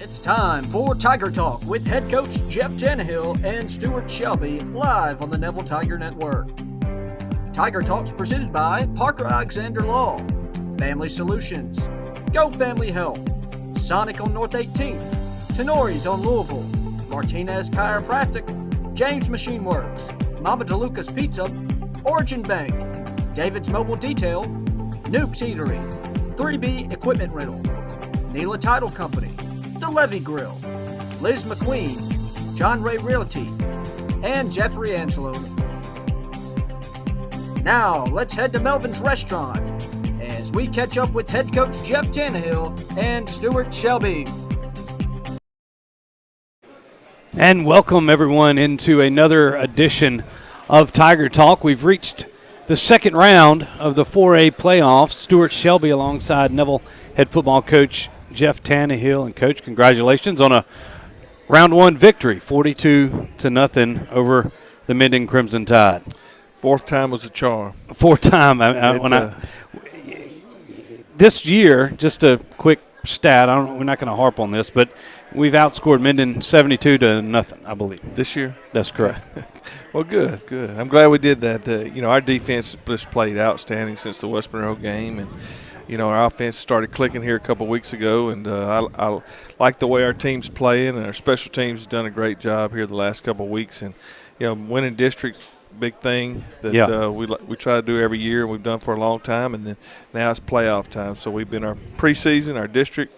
It's time for Tiger Talk with head coach Jeff Tannehill and Stewart Shelby live on the Neville Tiger Network. Tiger Talk's presented by Parker Alexander Law, Family Solutions, Go Family Health, Sonic on North 18th, Tenori's on Louisville, Martinez Chiropractic, James Machine Works, Mama DeLuca's Pizza, Origin Bank, David's Mobile Detail, Nuke's Eatery, 3B Equipment Rental, Neela Title Company, The Levy Grill, Liz McQueen, John Ray Realty, and Jeffrey Angelone. Now, let's head to Melvin's Restaurant as we catch up with head coach Jeff Tannehill and Stewart Shelby. And welcome, everyone, into another edition of Tiger Talk. We've reached the second round of the 4A playoffs. Stewart Shelby alongside Neville head football coach Jeff Tannehill. And, Coach, congratulations on a round one victory, 42-0 over the Minden Crimson Tide. Fourth time was a charm. Fourth time. This year, just a quick stat, we're not going to harp on this, but we've outscored Minden 72-0, I believe. This year? That's correct. Well, good. I'm glad we did that. Our defense has just played outstanding since the West Monroe game, and our offense started clicking here a couple weeks ago, and I like the way our team's playing, and our special teams has done a great job here the last couple of weeks. And winning districts, big thing that we try to do every year, and we've done for a long time. And then now it's playoff time. So we've been our preseason, our district.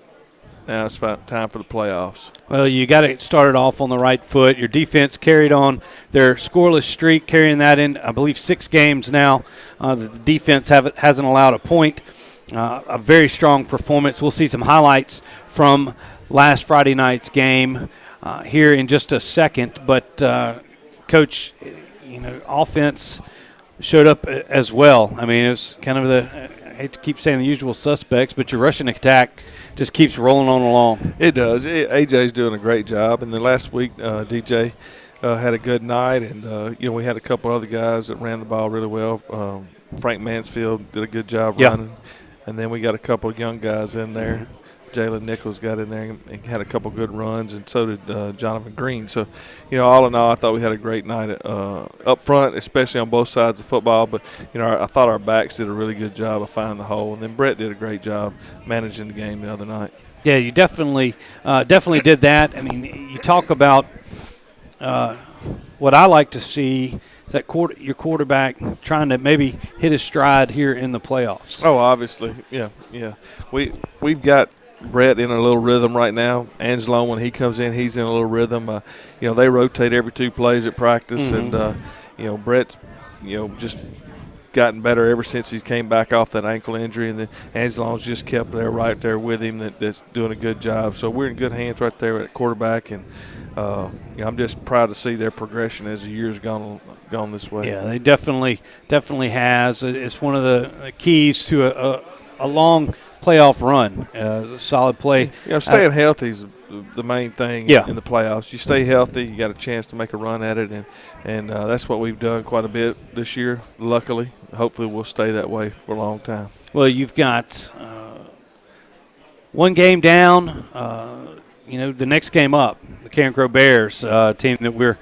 Now it's time for the playoffs. Well, you got to start it off on the right foot. Your defense carried on their scoreless streak, carrying that in, I believe, 6 games now. The defense hasn't allowed a point. A very strong performance. We'll see some highlights from last Friday night's game here in just a second. But, Coach, offense showed up as well. I mean, it was kind of I hate to keep saying the usual suspects, but your rushing attack just keeps rolling on along. It does. AJ's doing a great job. And then last week, DJ had a good night. And, we had a couple other guys that ran the ball really well. Frank Mansfield did a good job running. And then we got a couple of young guys in there. Jaylon Nichols got in there and had a couple good runs, and so did Jonathan Green. So, all in all, I thought we had a great night up front, especially on both sides of football. But, I thought our backs did a really good job of finding the hole. And then Brett did a great job managing the game the other night. Yeah, you definitely did that. I mean, you talk about what I like to see is that your quarterback trying to maybe hit his stride here in the playoffs. Oh, obviously, yeah. We've got Brett in a little rhythm right now. Angelo, when he comes in, he's in a little rhythm. They rotate every 2 plays at practice, and Brett's just gotten better ever since he came back off that ankle injury, and then Angelo's just kept there right there with him. That's doing a good job. So we're in good hands right there at quarterback, and I'm just proud to see their progression as the years gone this way. Yeah, they definitely has. It's one of the keys to a long playoff run, solid play. Staying healthy is the main thing in the playoffs. You stay healthy, you got a chance to make a run at it, and that's what we've done quite a bit this year, luckily. Hopefully we'll stay that way for a long time. Well, you've got one game down, the next game up, the Carencro Bears, team that we're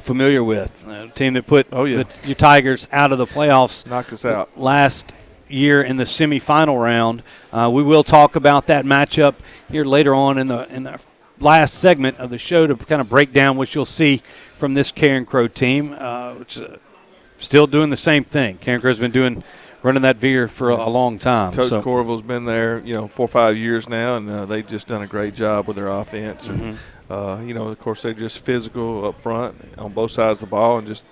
familiar with, a team that put your Tigers out of the playoffs. Knocked us out last year in the semifinal round. We will talk about that matchup here later on in the last segment of the show to kind of break down what you'll see from this Carencro team, which is still doing the same thing. Carencro's been running that veer for a long time. Coach Corville's been there, 4 or 5 years now, and they've just done a great job with their offense. And, of course, they're just physical up front on both sides of the ball and just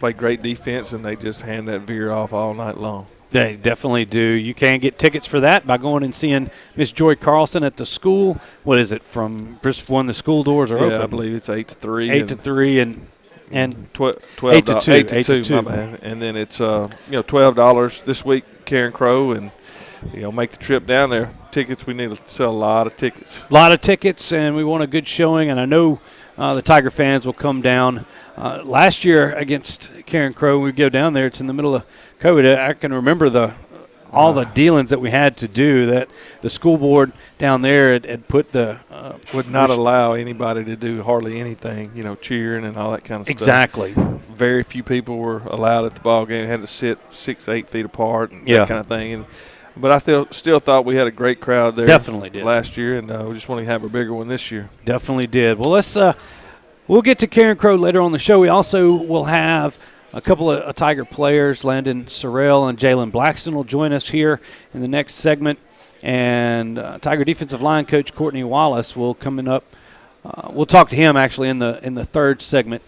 play great defense, and they just hand that veer off all night long. They definitely do. You can get tickets for that by going and seeing Miss Joy Carlson at the school. What is it, from just when the school doors are open? I believe it's 8 to 3. 8 to 3 and 12 8 to 2. 8 to 2, my bad. And then it's $12 this week, Carencro, and make the trip down there. Tickets, we need to sell a lot of tickets. A lot of tickets, and we want a good showing, and I know the Tiger fans will come down. Last year against Carencro, we go down there. It's in the middle of COVID. I can remember all the dealings that we had to do, that the school board down there had put the would not allow anybody to do hardly anything, cheering and all that kind of exactly. stuff. Very few people were allowed at the ball game. Had to sit 6 to 8 feet apart and that kind of thing. But I still thought we had a great crowd there. Definitely did last year, and we just want to have a bigger one this year. Definitely did. Well, we'll get to Carencro later on the show. We also will have a couple of Tiger players, Landon, Sorrell, and Jaylon Blackston will join us here in the next segment. And Tiger defensive line coach Courtney Wallace will coming up. We'll talk to him actually in the third segment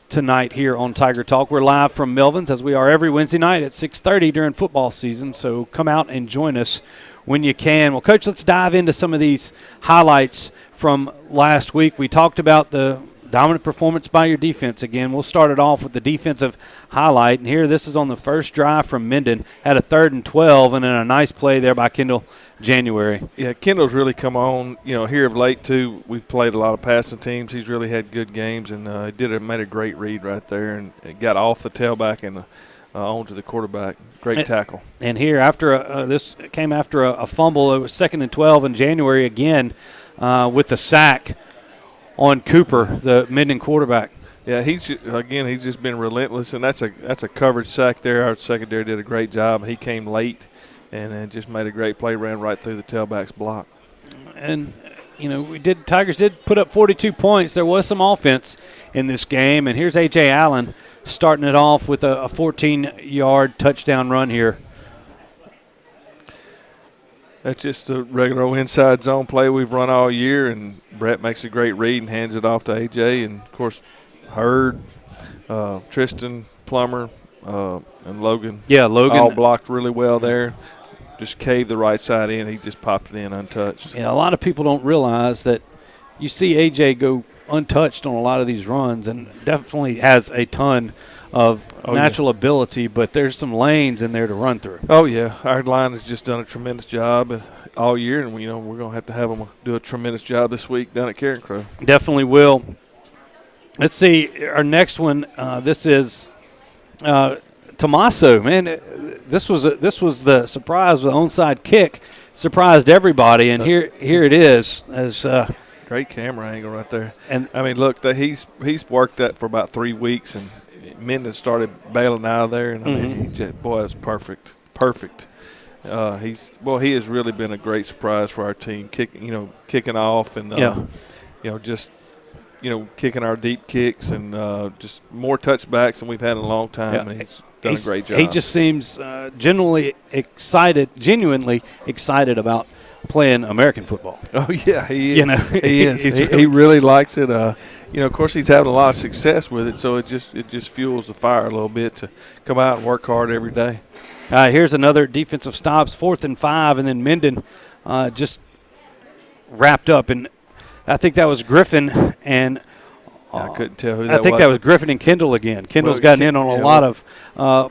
tonight here on Tiger Talk. We're live from Melvyn's, as we are every Wednesday night at 6:30 during football season. So come out and join us when you can. Well, Coach, let's dive into some of these highlights from last week. We talked about the dominant performance by your defense again. We'll start it off with the defensive highlight. And here, this is on the first drive from Minden. Had a 3rd and 12, and then a nice play there by Kendall January. Yeah, Kendall's really come on, here of late, too. We've played a lot of passing teams. He's really had good games, and made a great read right there and got off the tailback and onto the quarterback. Great tackle. And here, after this came after a fumble. It was 2nd and 12 in January again with the sack on Cooper, the Minden quarterback. Yeah, he's just been relentless, and that's a coverage sack there. Our secondary did a great job. He came late and just made a great play, ran right through the tailback's block. And Tigers did put up 42 points. There was some offense in this game, and here's A.J. Allen starting it off with a 14-yard touchdown run here. That's just a regular inside zone play we've run all year, and Brett makes a great read and hands it off to A.J. And, of course, Hurd, Tristan, Plummer, and Logan. Yeah, Logan. All blocked really well there. Just caved the right side in. He just popped it in untouched. Yeah, a lot of people don't realize that you see A.J. go untouched on a lot of these runs, and definitely has a ton of natural ability, but there's some lanes in there to run through. Oh, yeah. Our line has just done a tremendous job all year, and, we're going to have them do a tremendous job this week down at Carencro. Definitely will. Let's see. Our next one, this is Tommaso. Man, this was the surprise with the onside kick. Surprised everybody, and here it is. As great camera angle right there. And I mean, look, he's worked that for about 3 weeks, and Minden started bailing out of there, and I mean, it was perfect. He has really been a great surprise for our team, kicking off and kicking our deep kicks and just more touchbacks than we've had in a long time. Yeah. And he's done a great job. He just seems genuinely excited about playing American football. Oh yeah, he is. He is. He really likes it. Of course, he's having a lot of success with it, so it just fuels the fire a little bit to come out and work hard every day. Here's another defensive stops, 4th and 5, and then Minden just wrapped up, and I think that was Griffin and. I couldn't tell who that was. I think that was Griffin and Kendall again. Kendall's gotten in on a lot of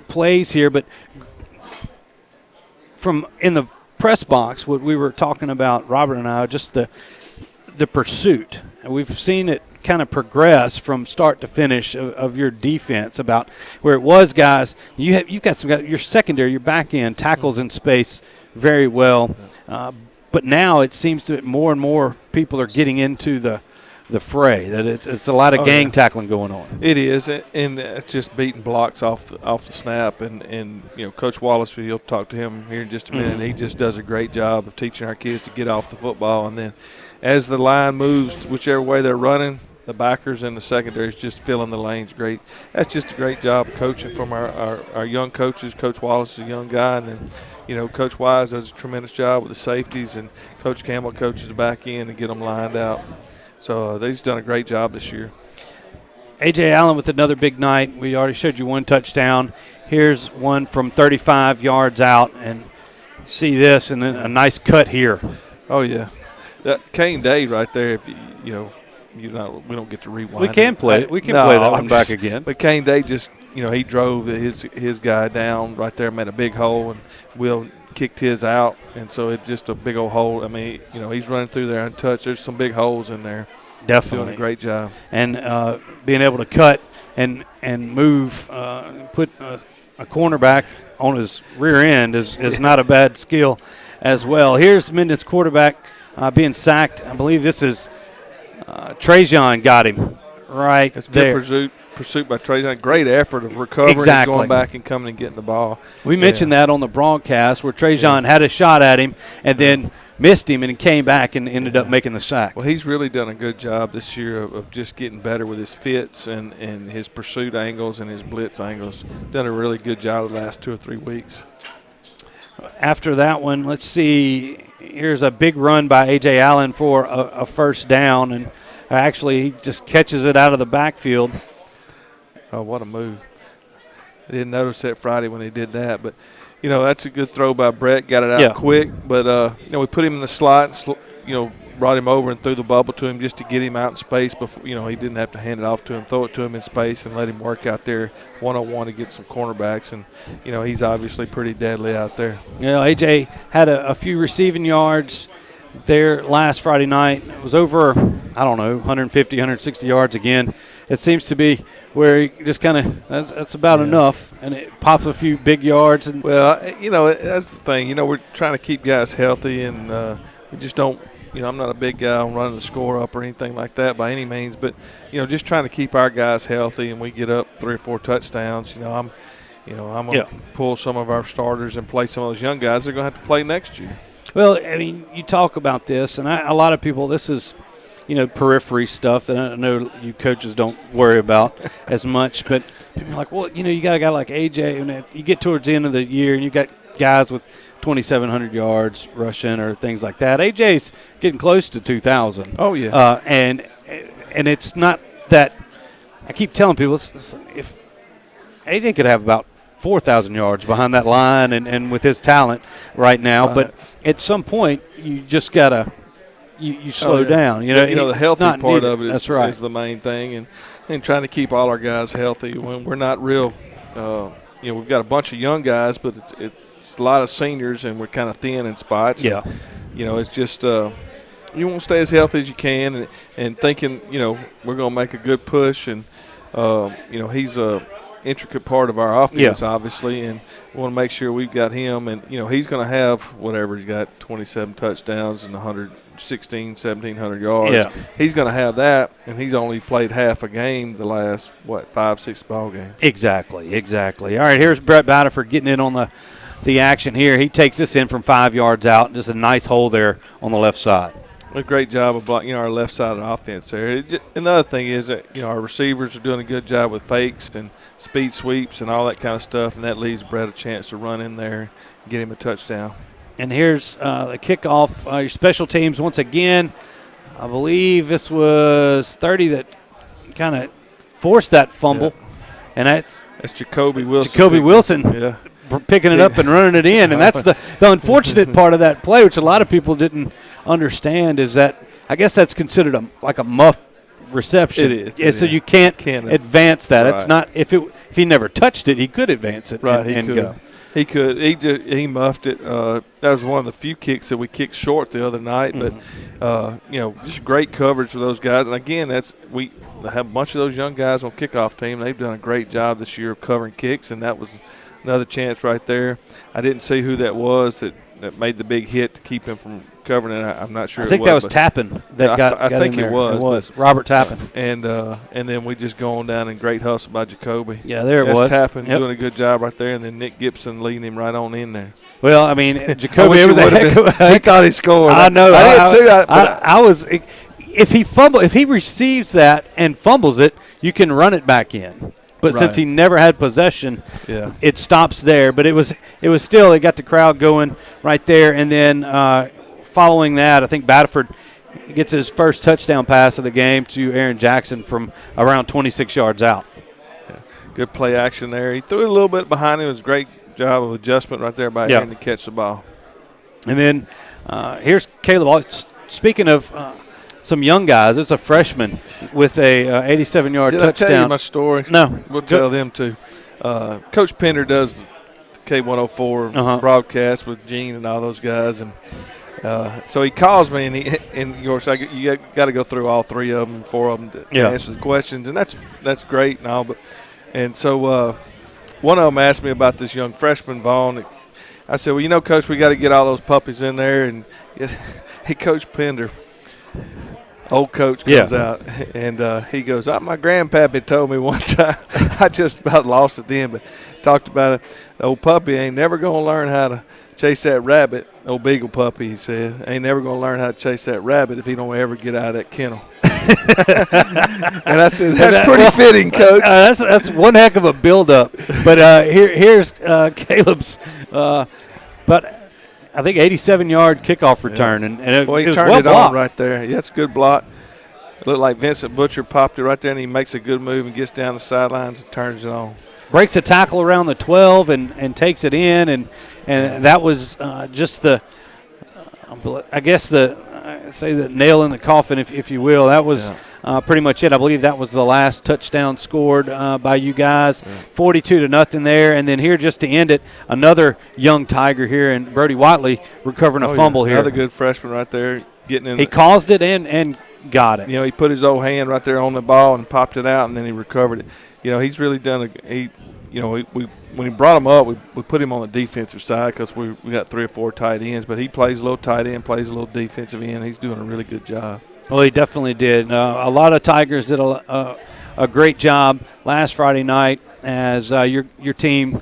plays here, but from in the press box, what we were talking about, Robert and I, just the pursuit. And we've seen it kind of progress from start to finish of your defense, about where it was, guys. You've got some guys, your secondary, your back end tackles in space very well, but now it seems that more and more people are getting into the fray. That it's a lot of gang tackling going on. It is, and it's just beating blocks off the snap. And Coach Wallace, you'll talk to him here in just a minute. He just does a great job of teaching our kids to get off the football, and then as the line moves, whichever way they're running, the backers and the secondary is just filling the lanes great. That's just a great job of coaching from our young coaches. Coach Wallace is a young guy, and then Coach Wise does a tremendous job with the safeties, and Coach Campbell coaches the back end and get them lined out. So they've done a great job this year. A.J. Allen with another big night. We already showed you one touchdown. Here's one from 35 yards out, and see this, and then a nice cut here. Oh, yeah. That Kane Day right there, if we don't get to rewind. We can play it. We can play that one back again. But Kane Day just, he drove his guy down right there, made a big hole, and Will kicked his out, and so it's just a big old hole. I mean, he's running through there untouched. There's some big holes in there. Definitely. Doing a great job. And being able to cut and move, put a cornerback on his rear end is not a bad skill as well. Here's Minden's quarterback being sacked. I believe this is Trajan got him right That's there. Good pursuit by Trajan. Great effort of recovering and going back and coming and getting the ball. We mentioned that on the broadcast where Trajan had a shot at him and then missed him and came back and ended up making the sack. Well, he's really done a good job this year of just getting better with his fits and his pursuit angles and his blitz angles. Done a really good job the last 2 or 3 weeks. After that one, let's see. Here's a big run by A.J. Allen for a first down, and actually he just catches it out of the backfield. Oh, what a move. I didn't notice that Friday when he did that, but, that's a good throw by Brett. Got it out quick, but, we put him in the slot, brought him over and threw the bubble to him just to get him out in space before, he didn't have to hand it off to him, throw it to him in space and let him work out there one-on-one to get some cornerbacks. And, he's obviously pretty deadly out there. A.J. had a few receiving yards there last Friday night. It was over, 150, 160 yards again. It seems to be where he just kind of that's about enough, and it pops a few big yards. And well, that's the thing. We're trying to keep guys healthy, and we just don't. I'm not a big guy on running the score up or anything like that by any means, but just trying to keep our guys healthy, and we get up 3 or 4 touchdowns. I'm gonna pull some of our starters and play some of those young guys. They're gonna have to play next year. Well, you talk about this, and a lot of people. This is periphery stuff that I know you coaches don't worry about as much. But people are like, well, you got a guy like A.J., and if you get towards the end of the year and you got guys with 2,700 yards rushing or things like that. A.J.'s getting close to 2,000. Oh, yeah. And it's not that – I keep telling people if A.J. could have about 4,000 yards behind that line and with his talent right now. Right. But at some point, you just got to – you slow down. The healthy part of it is the main thing, and trying to keep all our guys healthy. When we're not real, we've got a bunch of young guys, but it's a lot of seniors, and we're kind of thin in spots. Yeah. It's just you want to stay as healthy as you can, and thinking, we're going to make a good push, and he's a intricate part of our offense, obviously, and we want to make sure we've got him, and he's going to have whatever he's got, 27 touchdowns and 1,700 yards. Yeah. He's going to have that, and he's only played half a game the last 5-6 ball games. Exactly. All right, here's Brett Batterford getting in on the action here. He takes this in from 5 yards out, and just a nice hole there on the left side. A great job of blocking, our left side of the offense there. And the other thing is that, our receivers are doing a good job with fakes and speed sweeps and all that kind of stuff, and that leaves Brett a chance to run in there and get him a touchdown. And here's the kickoff. Your special teams once again. I believe this was 30 that kind of forced that fumble, and that's Jacoby Wilson. Jacoby Wilson picking it up and running it in, and that's the unfortunate part of that play, which a lot of people didn't understand, is that I guess that's considered like a muff reception. It is. So you can't advance that. Right. It's not if he never touched it, he could advance it and go. He could. He muffed it. That was one of the few kicks that we kicked short the other night. But just great coverage for those guys. And again, we have a bunch of those young guys on kickoff team. They've done a great job this year of covering kicks, and that was another chance right there. I didn't see who that was that made the big hit to keep him from covering it. I'm not sure. I think that was Tappan that got think in there. It was Robert Tappan. And then we just go on down and great hustle by Jacoby. Yeah, there it That's was. Tappan doing a good job right there, and then Nick Gibson leading him right on in there. Well, I mean, Jacoby was a heck of a – he thought he scored. I know. I did too. I was – if he receives that and fumbles it, you can run it back in. But since he never had possession, it stops there. But it was still, it got the crowd going right there. And then following that, I think Batterford gets his first touchdown pass of the game to Aaron Jackson from around 26 yards out. Yeah. Good play action there. He threw it a little bit behind him. It was a great job of adjustment right there by Aaron to catch the ball. And then here's Caleb. Speaking of some young guys, it's a freshman with a 87-yard touchdown. Did I tell you my story? No. We'll tell them too. Coach Pender does the K104 broadcast with Gene and all those guys, and so he calls me, and you got to go through all 3 of them, 4 of them to answer the questions, and that's great and all. And so one of them asked me about this young freshman, Vaughn. I said, well, Coach, we got to get all those puppies in there. And he, Coach Pender, old coach, comes out, and he goes, my grandpappy told me one time. I just about lost it then, but talked about it. The old puppy ain't never going to learn how to chase that rabbit. Old beagle puppy, he said, ain't never going to learn how to chase that rabbit if he don't ever get out of that kennel. And I said, that's pretty fitting, Coach. That's one heck of a build-up. But here's Caleb's, but I think 87-yard kickoff return, and it he was turned well it blocked. on right there. Yeah, it's a good block. It looked like Vincent Butcher popped it right there, and he makes a good move and gets down the sidelines and turns it on. Breaks a tackle around the 12 and takes it in, and that was just the say the nail in the coffin, if you will. That was pretty much it. I believe that was the last touchdown scored by you guys, 42-0 there. And then here just to end it, another young Tiger here, and Brody Watley recovering a fumble here. Another good freshman right there getting in. He caused it and got it. He put his old hand right there on the ball and popped it out, and then he recovered it. He's really done when he brought him up, we put him on the defensive side because we got 3 or 4 tight ends, but he plays a little tight end, plays a little defensive end. He's doing a really good job. Well, he definitely did. A lot of Tigers did a great job last Friday night as your team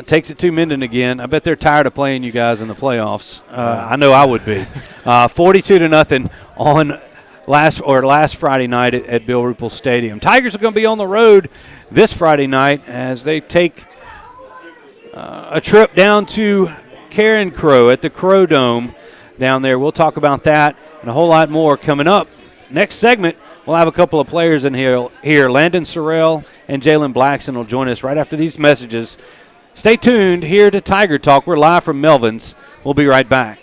takes it to Minden again. I bet they're tired of playing you guys in the playoffs. I know I would be. 42-0 on last Friday night at Bill Ruppel Stadium. Tigers are going to be on the road this Friday night as they take a trip down to Carencro at the Crow Dome down there. We'll talk about that and a whole lot more coming up. Next segment, we'll have a couple of players in here. Landon, Sorrell, and Jaylon Blackston will join us right after these messages. Stay tuned here to Tiger Talk. We're live from Melvin's. We'll be right back.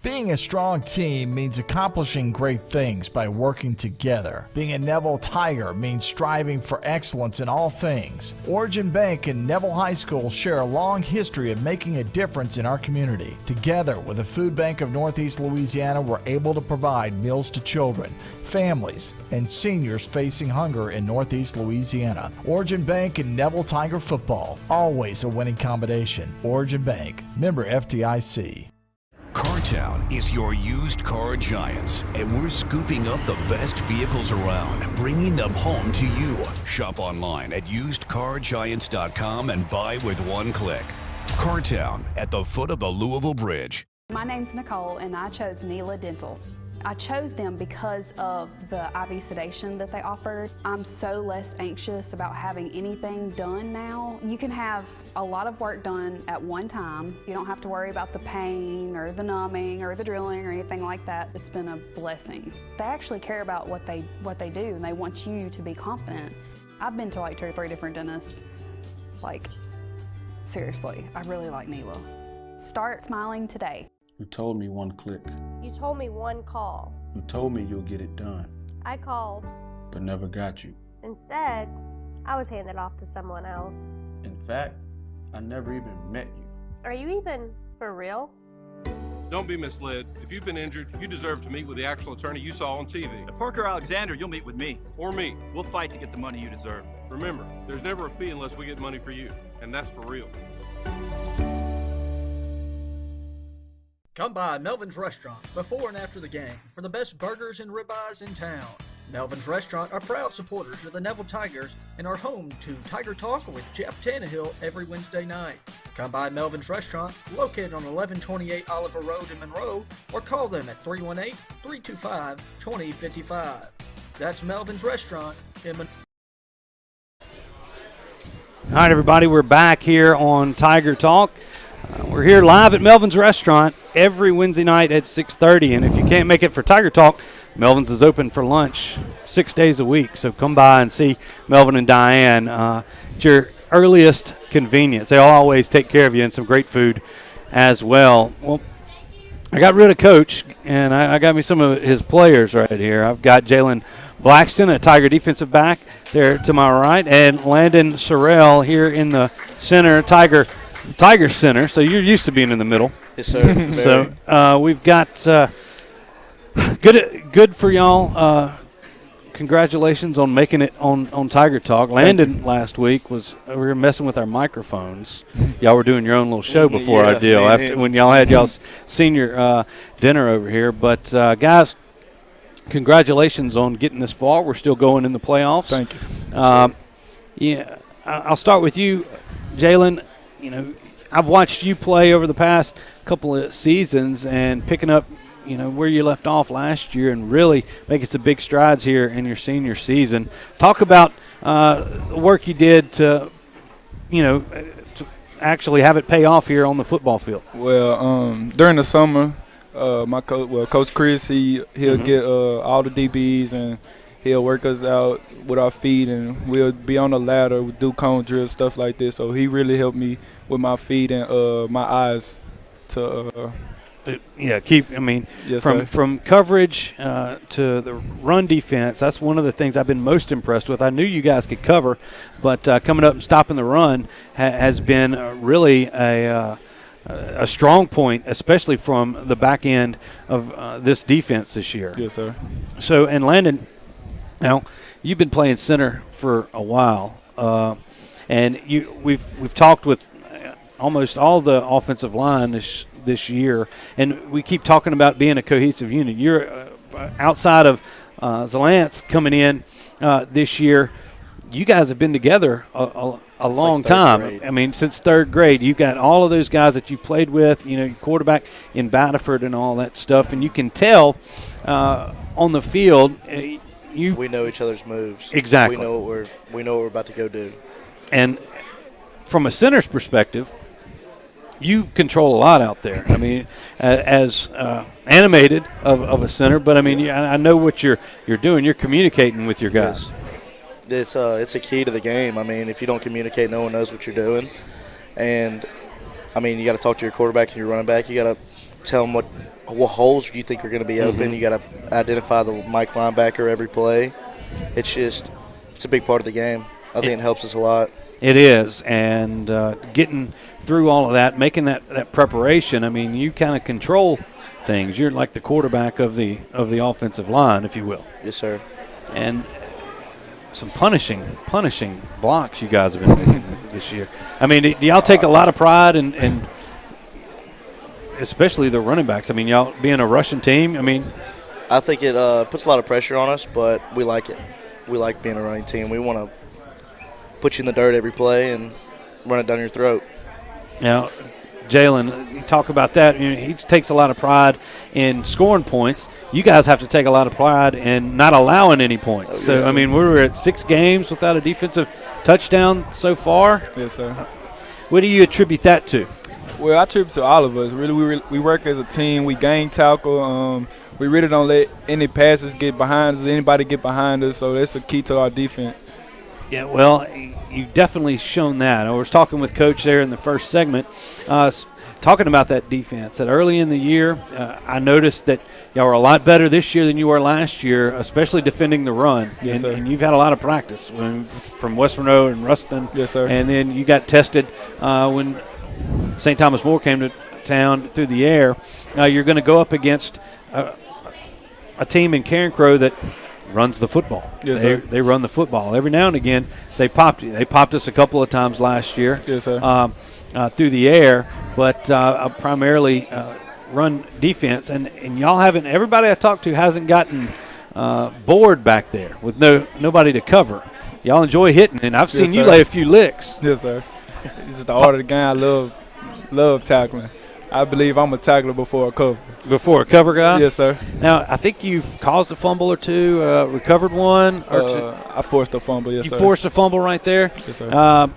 Being a strong team means accomplishing great things by working together. Being a Neville Tiger means striving for excellence in all things. Origin Bank and Neville High School share a long history of making a difference in our community. Together with the Food Bank of Northeast Louisiana, we're able to provide meals to children, families, and seniors facing hunger in Northeast Louisiana. Origin Bank and Neville Tiger football, always a winning combination. Origin Bank, member FDIC. Cartown is your used car giants, and we're scooping up the best vehicles around, bringing them home to you. Shop online at usedcargiants.com and buy with one click. Cartown at the foot of the Louisville Bridge. My name's Nicole, and I chose Neela Dental. I chose them because of the IV sedation that they offered. I'm so less anxious about having anything done now. You can have a lot of work done at one time. You don't have to worry about the pain or the numbing or the drilling or anything like that. It's been a blessing. They actually care about what they do, and they want you to be confident. I've been to like 2 or 3 different dentists. Seriously, I really like Neela. Start smiling today. You told me one click. You told me one call. You told me you'll get it done. I called. But never got you. Instead, I was handed off to someone else. In fact, I never even met you. Are you even for real? Don't be misled. If you've been injured, you deserve to meet with the actual attorney you saw on TV. At Parker Alexander, you'll meet with me. Or me. We'll fight to get the money you deserve. Remember, there's never a fee unless we get money for you. And that's for real. Come by Melvin's Restaurant before and after the game for the best burgers and ribeyes in town. Melvin's Restaurant are proud supporters of the Neville Tigers and are home to Tiger Talk with Jeff Tannehill every Wednesday night. Come by Melvin's Restaurant, located on 1128 Oliver Road in Monroe, or call them at 318-325-2055. That's Melvin's Restaurant in Monroe. All right, everybody, we're back here on Tiger Talk. We're here live at Melvin's Restaurant every Wednesday night at 6:30, and if you can't make it for Tiger Talk, Melvin's is open for lunch 6 days a week. So come by and see Melvyn and Diane at your earliest convenience. They'll always take care of you, and some great food as well. Well, I got rid of Coach, and I got me some of his players right here. I've got Jaylon Blackston, a Tiger defensive back, there to my right, and Landon Sorrell here in the center, Tiger center. So you're used to being in the middle. Yes, sir. So we've got good for y'all. congratulations on making it on Tiger Talk. Landon last week we were messing with our microphones. Y'all were doing your own little show before our deal, after when y'all had y'all's senior dinner over here. But, guys, congratulations on getting this far. We're still going in the playoffs. Thank you. Yeah, I'll start with you, Jaylon. You know, I've watched you play over the past couple of seasons and picking up, you know, where you left off last year and really making some big strides here in your senior season. Talk about the work you did to, you know, to actually have it pay off here on the football field. Well, during the summer, Coach Chris, he'll get all the DBs and he'll work us out with our feet, and we'll be on the ladder, we do cone drills, stuff like this. So he really helped me with my feet and my eyes to from coverage to the run defense, that's one of the things I've been most impressed with. I knew you guys could cover, but coming up and stopping the run has been really a strong point, especially from the back end of this defense this year. Yes, sir. So, and Landon, now you've been playing center for a while, and we've talked with almost all the offensive line this year, and we keep talking about being a cohesive unit. You're outside of Zalance coming in this year. You guys have been together a long time. Grade. I mean, since third grade. You've got all of those guys that you played with, you know, your quarterback in Battleford and all that stuff, and you can tell on the field. We know each other's moves. Exactly. We know what we're about to go do. And from a center's perspective, you control a lot out there. I mean, as animated of a center, but I mean, I know what you're doing. You're communicating with your guys. Yes. It's a key to the game. I mean, if you don't communicate, no one knows what you're doing. And I mean, you got to talk to your quarterback and your running back. You got to tell them what holes you think are going to be open. You got to identify the Mike linebacker every play. It's a big part of the game. I think it helps us a lot. It is, and getting through all of that, making that preparation. I mean, you kind of control things. You're like the quarterback of the offensive line, if you will. Yes, sir. And some punishing blocks you guys have been making this year. I mean, do y'all take a lot of pride in especially the running backs? I mean, y'all being a rushing team. I mean, I think it puts a lot of pressure on us, but we like it. We like being a running team. We want to put you in the dirt every play and run it down your throat. Now, Jaylon, you talk about that. You know, he takes a lot of pride in scoring points. You guys have to take a lot of pride in not allowing any points. Oh, so, yes, I mean, we were at 6 games without a defensive touchdown so far. Yes, sir. What do you attribute that to? Well, I attribute to all of us. Really, we work as a team. We gang tackle. We really don't let any passes get behind us, anybody get behind us. So that's a key to our defense. Yeah, well, you've definitely shown that. I was talking with Coach there in the first segment, talking about that defense. That early in the year, I noticed that y'all were a lot better this year than you were last year, especially defending the run. Yes, sir. And you've had a lot of practice from West Monroe and Ruston. Yes, sir. And then you got tested when St. Thomas More came to town through the air. You're going to go up against a team in Carencro that runs the football. Yes, sir. They run the football. Every now and again, they popped you. They popped us a couple of times last year. Yes, sir. Through the air, but primarily run defense. And y'all haven't – everybody I talked to hasn't gotten bored back there with nobody to cover. Y'all enjoy hitting, and I've seen you lay a few licks. Yes, sir. It's just the art of the game. I love tackling. I believe I'm a tackler before a cover. Before a cover guy? Yes, sir. Now, I think you've caused a fumble or two, recovered one. Or two. I forced a fumble, yes, sir. You forced a fumble right there? Yes, sir.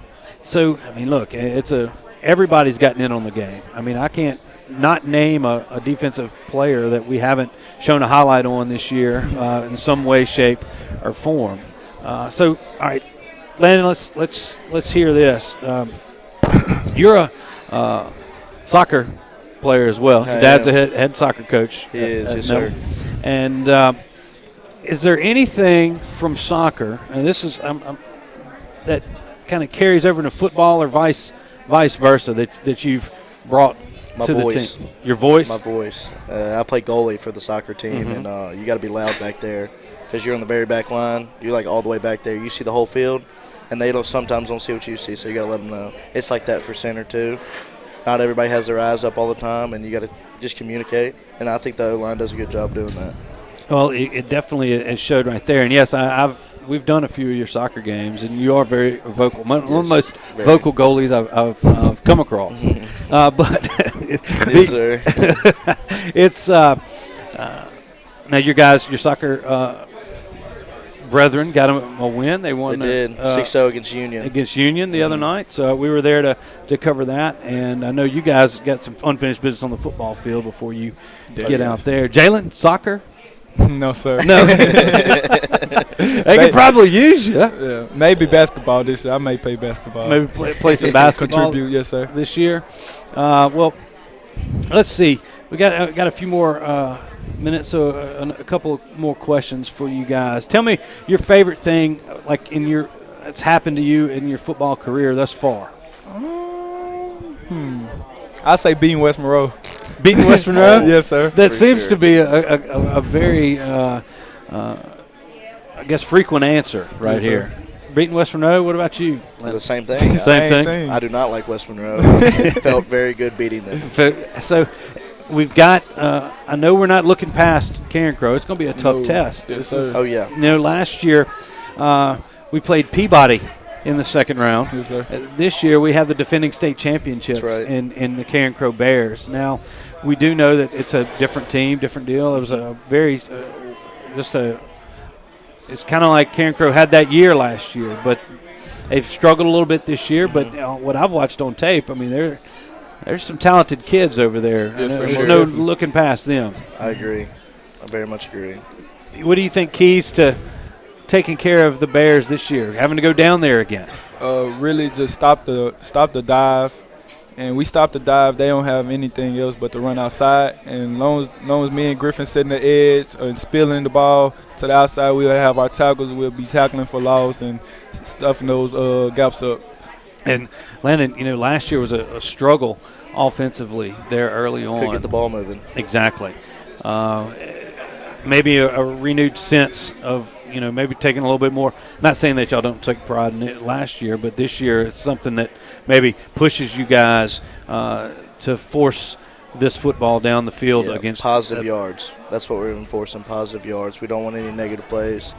So, I mean, look, everybody's gotten in on the game. I mean, I can't not name a defensive player that we haven't shown a highlight on this year in some way, shape, or form. So, all right, Landon, let's hear this. You're a soccer player as well. Your dad's a head soccer coach. He is, yes, sir. And is there anything from soccer, and this is that kind of carries over to football or vice versa that you've brought to the team? Your voice? My voice. I play goalie for the soccer team, and you got to be loud back there. because you're on the very back line. You're like all the way back there. You see the whole field, and they sometimes don't see what you see, so you got to let them know. It's like that for center too. Not everybody has their eyes up all the time, and you got to just communicate. And I think the O-line does a good job doing that. Well, it definitely it showed right there. And, yes, we've done a few of your soccer games, and you are very vocal. One of the most vocal goalies I've come across. But it's now your soccer brethren got them a win. They won. They did 6-0 against Union. The other night. So we were there to cover that. And I know you guys got some unfinished business on the football field before you get out there. Jaylon, soccer? No, sir. No. They could probably use you. Yeah, maybe basketball this year. I may play basketball. Maybe play some basketball. Contribute, yes, sir. This year. Well, let's see. We got a few more minutes, so a couple more questions for you guys. Tell me your favorite thing, like that's happened to you in your football career thus far. I say beating West Monroe. Beating West Monroe? Yes, sir. That seems to be a very, I guess, frequent answer right here. Beating West Monroe, what about you? The same thing. Same thing? I do not like West Monroe. It felt very good beating them. So we've got, I know we're not looking past Carencro. It's going to be a tough test. Yes, yeah. Last year we played Peabody in the second round. Yes, sir. This year we have the defending state championships in the Carencro Bears. Now, we do know that it's a different team, different deal. It was a very it's kind of like Carencro had that year last year, but they've struggled a little bit this year. But what I've watched on tape, I mean, there's some talented kids over there. There's no looking past them. I agree. I very much agree. What do you think keys to taking care of the Bears this year, having to go down there again? Really just stop the dive. And we stop the dive, they don't have anything else but to run outside. And long as me and Griffin sitting the edge and spilling the ball to the outside, we'll have our tackles. We'll be tackling for loss and stuffing those gaps up. And, Landon, last year was a struggle offensively there early on. Couldn't get the ball moving. Exactly. Maybe a renewed sense of, maybe taking a little bit more. Not saying that y'all don't take pride in it last year, but this year it's something that maybe pushes you guys to force this football down the field against positive yards. That's what we're enforcing, positive yards. We don't want any negative plays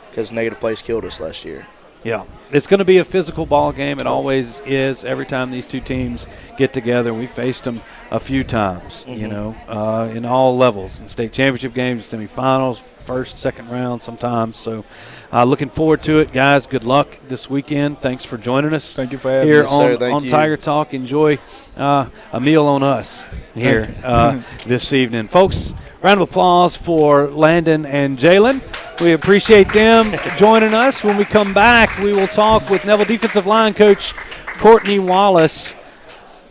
because negative plays killed us last year. Yeah, it's going to be a physical ball game. It always is. Every time these two teams get together, we faced them a few times, in all levels, in state championship games, semifinals, first, second round sometimes. So looking forward to it. Guys, good luck this weekend. Thanks for joining us. Thank you for having here me. on Tiger Talk. Enjoy a meal on us here this evening. Folks, round of applause for Landon and Jaylon. We appreciate them joining us. When we come back, we will talk with Neville defensive line coach Courtney Wallace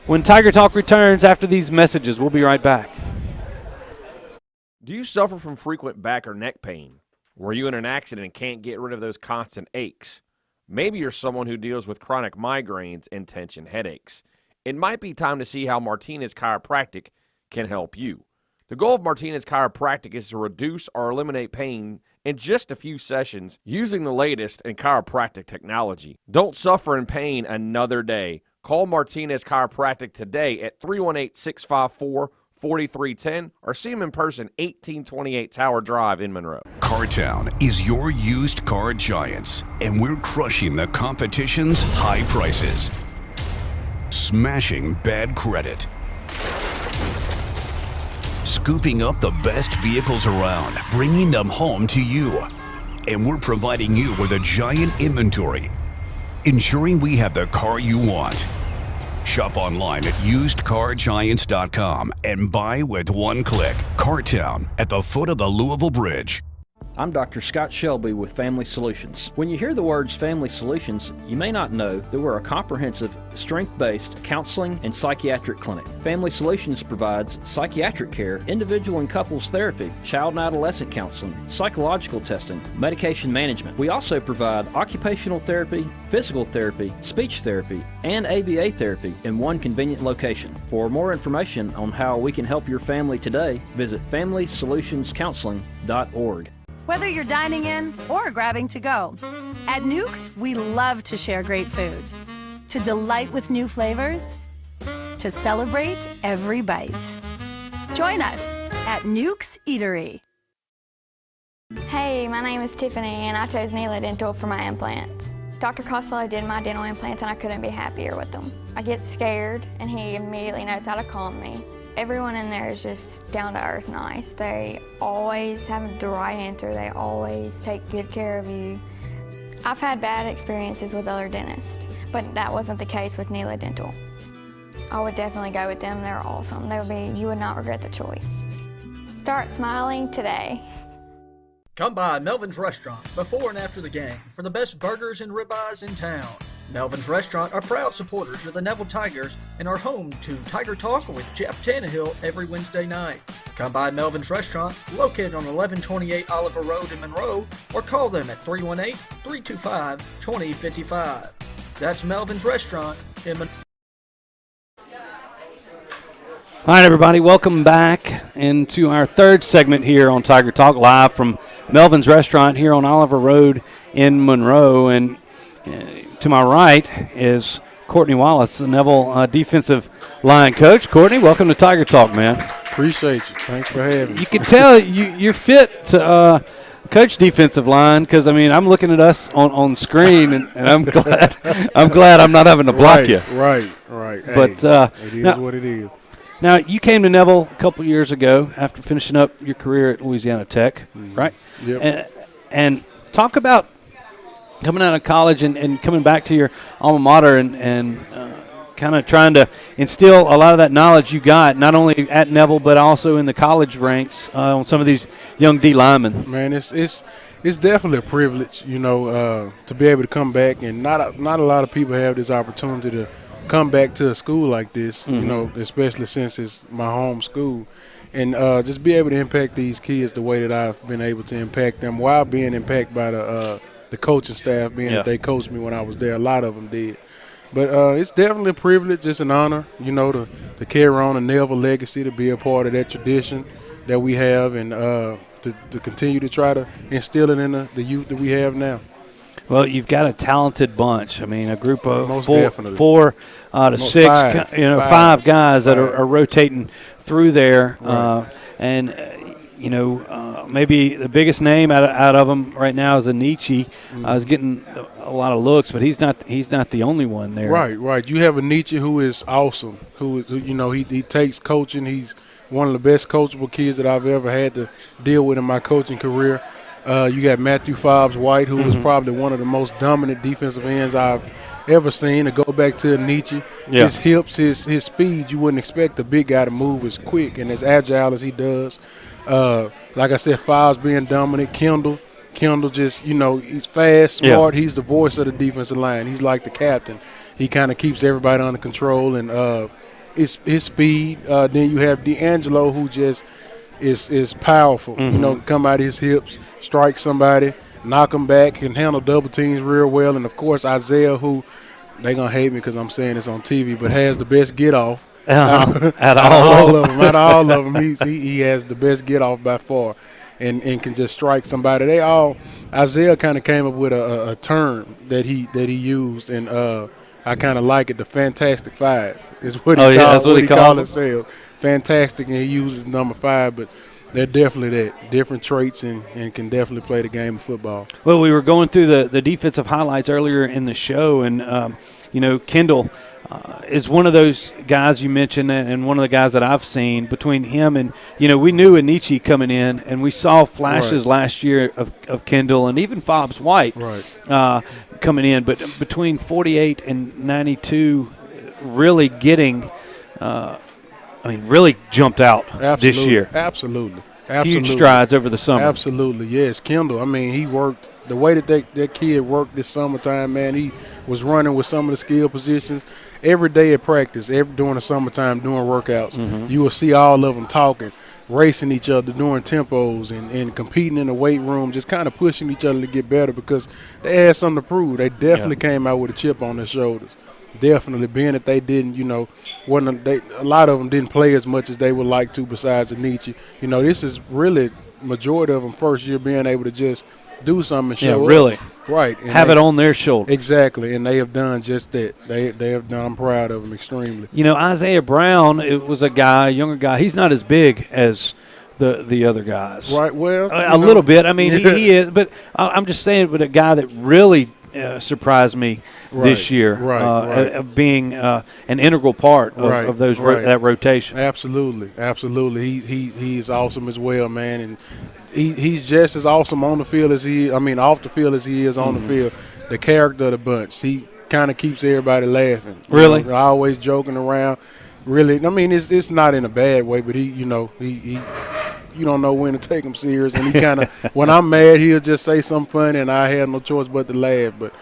when Tiger Talk returns after these messages. We'll be right back. Do you suffer from frequent back or neck pain? Were you in an accident and can't get rid of those constant aches? Maybe you're someone who deals with chronic migraines and tension headaches. It might be time to see how Martinez Chiropractic can help you. The goal of Martinez Chiropractic is to reduce or eliminate pain in just a few sessions using the latest in chiropractic technology. Don't suffer in pain another day. Call Martinez Chiropractic today at 318-654-4310 or see them in person, 1828 Tower Drive in Monroe. Cartown is your used car giants, and we're crushing the competition's high prices. Smashing bad credit. Scooping up the best vehicles around, bringing them home to you. And we're providing you with a giant inventory, ensuring we have the car you want. Shop online at usedcargiants.com and buy with one click. Cartown at the foot of the Louisville Bridge. I'm Dr. Scott Shelby with Family Solutions. When you hear the words Family Solutions, you may not know that we're a comprehensive, strength-based counseling and psychiatric clinic. Family Solutions provides psychiatric care, individual and couples therapy, child and adolescent counseling, psychological testing, medication management. We also provide occupational therapy, physical therapy, speech therapy, and ABA therapy in one convenient location. For more information on how we can help your family today, visit FamilySolutionsCounseling.org. whether you're dining in or grabbing to go. At Nukes, we love to share great food, to delight with new flavors, to celebrate every bite. Join us at Nukes Eatery. Hey, my name is Tiffany and I chose Neville Dental for my implants. Dr. Costello did my dental implants and I couldn't be happier with them. I get scared and he immediately knows how to calm me. Everyone in there is just down to earth nice. They always have the right answer. They always take good care of you. I've had bad experiences with other dentists, but that wasn't the case with Neville Dental. I would definitely go with them. They're awesome. You would not regret the choice. Start smiling today. Come by Melvin's Restaurant before and after the game for the best burgers and ribeyes in town. Melvin's Restaurant are proud supporters of the Neville Tigers and are home to Tiger Talk with Jeff Tannehill every Wednesday night. Come by Melvin's Restaurant, located on 1128 Oliver Road in Monroe, or call them at 318-325-2055. That's Melvin's Restaurant in Monroe. All right, everybody, welcome back into our third segment here on Tiger Talk, live from Melvin's Restaurant here on Oliver Road in Monroe. And to my right is Courtney Wallace, the Neville defensive line coach. Courtney, welcome to Tiger Talk, man. Appreciate you. Thanks for having me. You can tell you're fit to coach defensive line because, I mean, I'm looking at us on screen, and I'm glad I'm not having to block you. Right. But it is what it is. Now, you came to Neville a couple years ago after finishing up your career at Louisiana Tech, right? Yep. And talk about coming out of college and coming back to your alma mater and kind of trying to instill a lot of that knowledge you got, not only at Neville but also in the college ranks on some of these young D linemen. Man, it's definitely a privilege, to be able to come back, and not a lot of people have this opportunity to come back to a school like this, especially since it's my home school, and just be able to impact these kids the way that I've been able to impact them while being impacted by the coaching staff, being that they coached me when I was there. A lot of them did. But it's definitely a privilege. It's an honor, to carry on a Neville legacy, to be a part of that tradition that we have, and to continue to try to instill it in the youth that we have now. Well, you've got a talented bunch. I mean, a group of four to six, five guys that are rotating through there. Right. Maybe the biggest name out of them right now is Anichi. He's getting a lot of looks, but he's not the only one there. Right. You have Anichi who is awesome. Who he takes coaching. He's one of the best coachable kids that I've ever had to deal with in my coaching career. You got Matthew Fobbs-White, who was probably one of the most dominant defensive ends I've ever seen. To go back to Anichi, his hips, his speed, you wouldn't expect a big guy to move as quick and as agile as he does. Like I said, Fobbs being dominant. Kendall just, he's fast, smart. Yeah. He's the voice of the defensive line. He's like the captain. He kind of keeps everybody under control, and his speed. Then you have D'Angelo, who just is powerful. Come out of his hips, strike somebody, knock them back, can handle double teams real well. And, of course, Isaiah, who they're going to hate me because I'm saying this on TV, but has the best get-off. Out of all of them, he has the best get-off by far and can just strike somebody. Isaiah kind of came up with a term that he used, and I kind of like it, the Fantastic Five is what he calls himself. Fantastic, and he uses number 5, but they're definitely different traits and can definitely play the game of football. Well, we were going through the defensive highlights earlier in the show, and Kendall is one of those guys you mentioned, and one of the guys that I've seen. Between him and we knew Anichi coming in, and we saw flashes last year of Kendall and even Fobbs-White coming in, but between 48 and 92, really getting. Really jumped out this year. Absolutely. Huge strides over the summer. Absolutely, yes. Kendall, he worked the way that kid worked this summertime, man. He was running with some of the skill positions every day at practice, during the summertime, doing workouts. You will see all of them talking, racing each other, doing tempos, and competing in the weight room, just kind of pushing each other to get better because they had something to prove. They definitely came out with a chip on their shoulders. Definitely, being that they didn't, a lot of them didn't play as much as they would like to besides Anichi. This is really majority of them first year being able to just do something and show really. up. Right. And have it on their shoulder. Exactly, and they have done just that. They have done. I'm proud of them extremely. You know, Isaiah Brown, it was a younger guy. He's not as big as the other guys. Right, well. A little bit. I mean, he is. But I'm just saying, but a guy that really surprised me this year, of being an integral part of those that rotation. Absolutely. He's awesome as well, man, and he's just as awesome on the field as off the field as he is on the field. The character of the bunch. He kind of keeps everybody laughing. Really, always joking around. Really, I mean, it's not in a bad way, but he you don't know when to take him serious, and he kind of when I'm mad, he'll just say something funny, and I have no choice but to laugh. But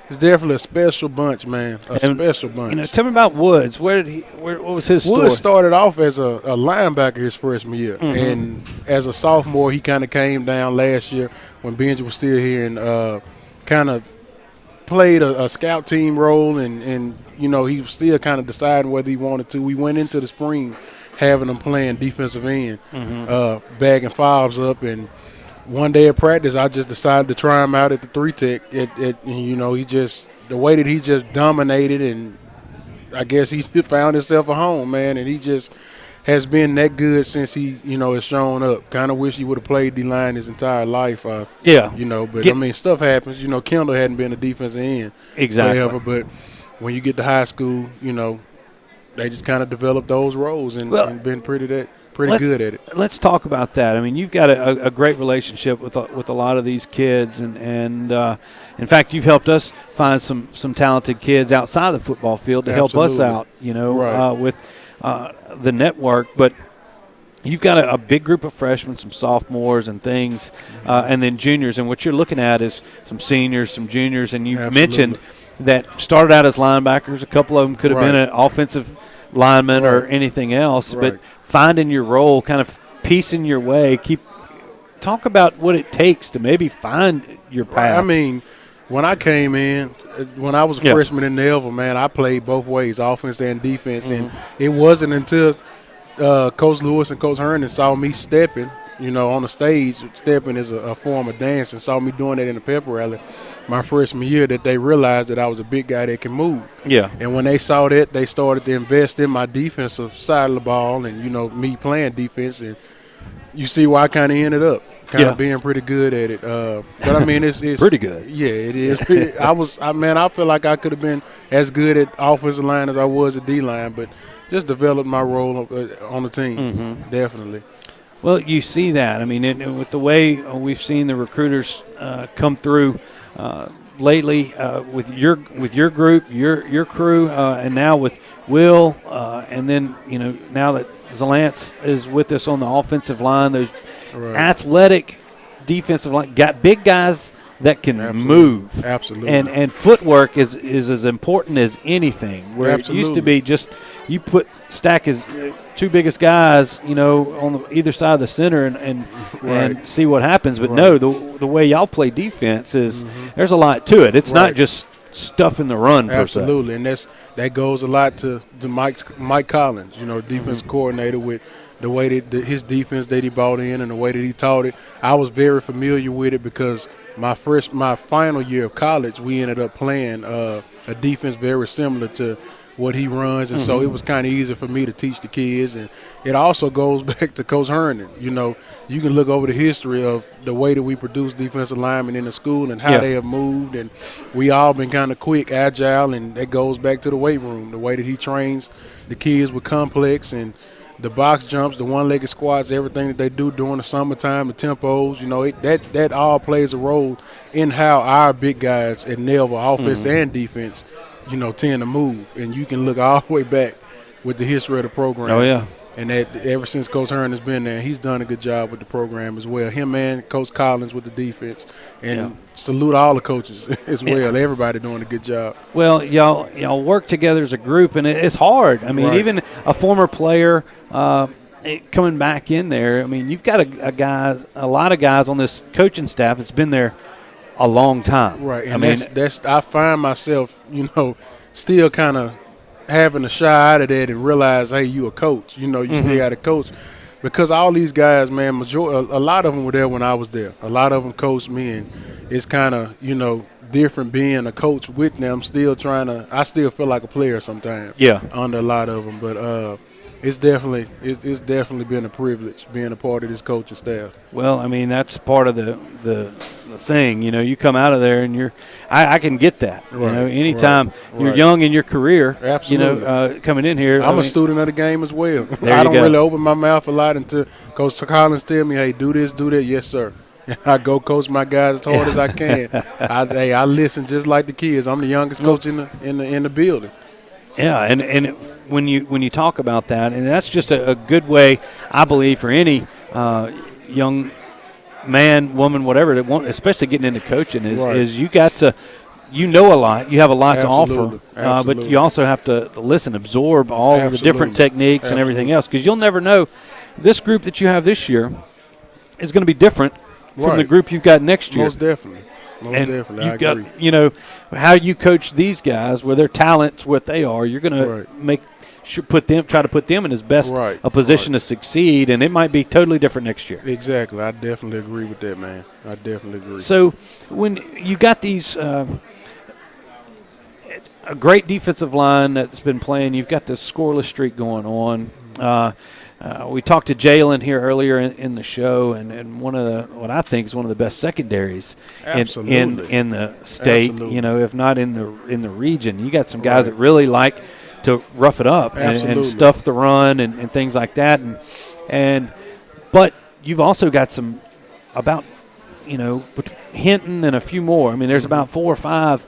it's definitely a special bunch, man. Special bunch. You know, tell me about Woods. What was his story? Woods started off as a linebacker his freshman year, and as a sophomore, he kind of came down last year when Benji was still here, and kind of played a scout team role, and he was still kind of deciding whether he wanted to. We went into the spring having him playing defensive end, bagging fouls up, and one day at practice, I just decided to try him out at the 3-tech. He just the way that he just dominated, and I guess he found himself a home, man, and he just has been that good since he has shown up. Kind of wish he would have played D-line his entire life. But I mean, stuff happens. Kendall hadn't been a defensive end forever, but when you get to high school, they just kind of developed those roles and been pretty good at it. Let's talk about that. I mean, you've got a great relationship with a lot of these kids, and in fact, you've helped us find some talented kids outside the football field to help us out. With the network, but you've got a big group of freshmen, some sophomores and things, and then juniors. And what you're looking at is some seniors, some juniors, and you mentioned that started out as linebackers. A couple of them could have been an offensive lineman or anything else, but finding your role, kind of piecing your way. Talk about what it takes to maybe find your path. I mean, when I came in, when I was a freshman in Neville, man, I played both ways, offense and defense, and it wasn't until Coach Lewis and Coach Herndon saw me stepping, on the stage. Stepping is a form of dance, and saw me doing that in the pep rally my freshman year, that they realized that I was a big guy that can move. Yeah. And when they saw that, they started to invest in my defensive side of the ball, and me playing defense, and you see where I kind of ended up. Kind of being pretty good at it, but I mean it's pretty good. Yeah, it is. I feel like I could have been as good at offensive line as I was at D line, but just developed my role on the team. Definitely. Well, you see that. I mean, with the way we've seen the recruiters come through lately, with your group, your crew, and now with Will, and then now that Zalance is with us on the offensive line, those athletic defensive line, got big guys that can move. Absolutely. And footwork is as important as anything. Where it used to be just you stack his two biggest guys, on either side of the center and see what happens. But no, the way y'all play defense is there's a lot to it. It's not just stuff in the run per se. Absolutely, and that goes a lot to Mike Collins, defense coordinator, with the way that his defense that he brought in and the way that he taught it. I was very familiar with it because my final year of college, we ended up playing a defense very similar to what he runs, and so it was kind of easy for me to teach the kids. And it also goes back to Coach Herndon. You can look over the history of the way that we produce defensive linemen in the school and how they have moved, and we all been kind of quick, agile, and that goes back to the weight room, the way that he trains the kids with complex and the box jumps, the one-legged squats, everything that they do during the summertime, the tempos, that all plays a role in how our big guys at Neville, offense and defense, tend to move. And you can look all the way back with the history of the program. Oh, yeah. And that ever since Coach Hearn has been there, he's done a good job with the program as well. Him and Coach Collins with the defense. And salute all the coaches as well. Everybody doing a good job. Well, y'all work together as a group, and it's hard. I mean, even a former player coming back in there, I mean, you've got a lot of guys on this coaching staff that's been there a long time. Right. And I find myself, still kind of having a shy out of that and realize, hey, you a coach. You still got to coach. because all these guys, man, a lot of them were there when I was there. A lot of them coached me, and it's kind of, different being a coach with them. I still feel like a player sometimes. Yeah. Under a lot of them, but it's definitely been a privilege being a part of this coaching staff. Well, I mean, that's part of the thing. You come out of there and I can get that. Right, Anytime you're right. young in your career, absolutely. coming in here. I'm a student of the game as well. There I you don't go. really open my mouth a lot until Coach Collins tell me, hey, do this, do that. Yes, sir. I go coach my guys as hard as I can. I listen just like the kids. I'm the youngest coach in the building. Yeah, and when you talk about that, and that's just a good way, I believe, for any young man, woman, whatever, that want, especially getting into coaching, is you got to, a lot, you have a lot to offer, but you also have to listen, absorb all the different techniques and everything else, because you'll never know. This group that you have this year is going to be different from the group you've got next year. Most definitely. Definitely. You've got, how you coach these guys, where their talent's what they are, you're going to try to put them in as best a position to succeed, and it might be totally different next year. Exactly. I definitely agree with that, man. I definitely agree. So when you got these a great defensive line that's been playing, you've got this scoreless streak going on. We talked to Jaylon here earlier in the show, and what I think is one of the best secondaries in the state. Absolutely. If not in the region. You got some guys that really like to rough it up and stuff the run and things like that. But you've also got some about Hinton and a few more. I mean, there's about 4 or 5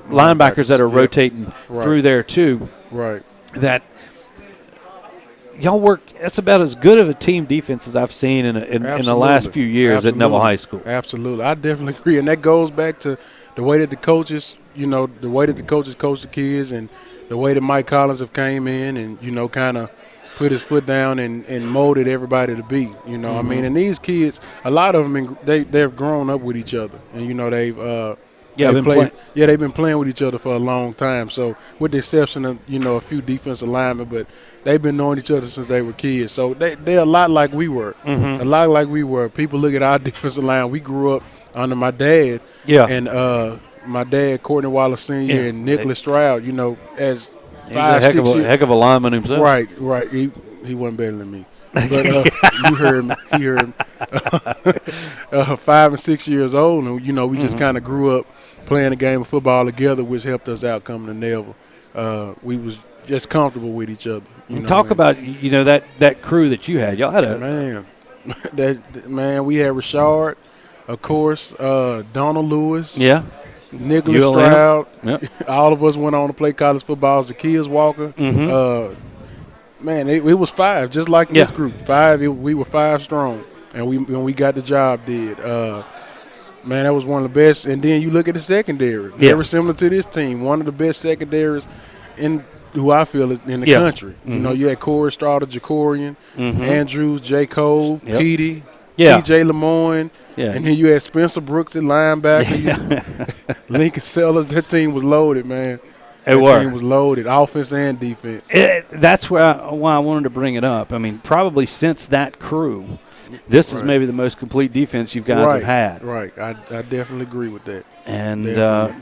linebackers that are rotating through there too. Right. That. Y'all work. That's about as good of a team defense as I've seen in the last few years at Neville High School. Absolutely, I definitely agree, and that goes back to the way that the coaches, coach the kids, and the way that Mike Collins have came in and kind of put his foot down and molded everybody to be. I mean, and these kids, a lot of them, they've grown up with each other, and they've been playing with each other for a long time. So with the exception of a few defensive linemen, but they've been knowing each other since they were kids. So they're a lot like we were. A lot like we were. People look at our defensive line. We grew up under my dad. Yeah. And my dad, Courtney Wallace Sr. and Nicholas Stroud, as 5, 6 years. Heck of a lineman himself. Right. He wasn't better than me. But you heard him. He heard him. 5 and 6 years old, and we just kind of grew up playing a game of football together, which helped us out coming to Neville. We was just comfortable with each other. Talk about that crew that you had. Y'all had a man. We had Rashard, of course, Donald Lewis. Yeah. Nicholas Stroud. Yep. All of us went on to play college football as a Kids Walker. Man, it was 5, just like this group. 5. We were 5 strong, and we got the job did. Man, that was one of the best. And then you look at the secondary. Very similar to this team. One of the best secondaries in who I feel is in the country. You had Corey Stroud, Jacorian, Andrews, J. Cole, Petey, T.J. Lemoyne. Yeah. And then you had Spencer Brooks at linebacker. Lincoln Sellers. That team was loaded, man. That team was loaded, offense and defense. That's why I wanted to bring it up. I mean, probably since that crew, this is maybe the most complete defense you guys have had. Right. I definitely agree with that. And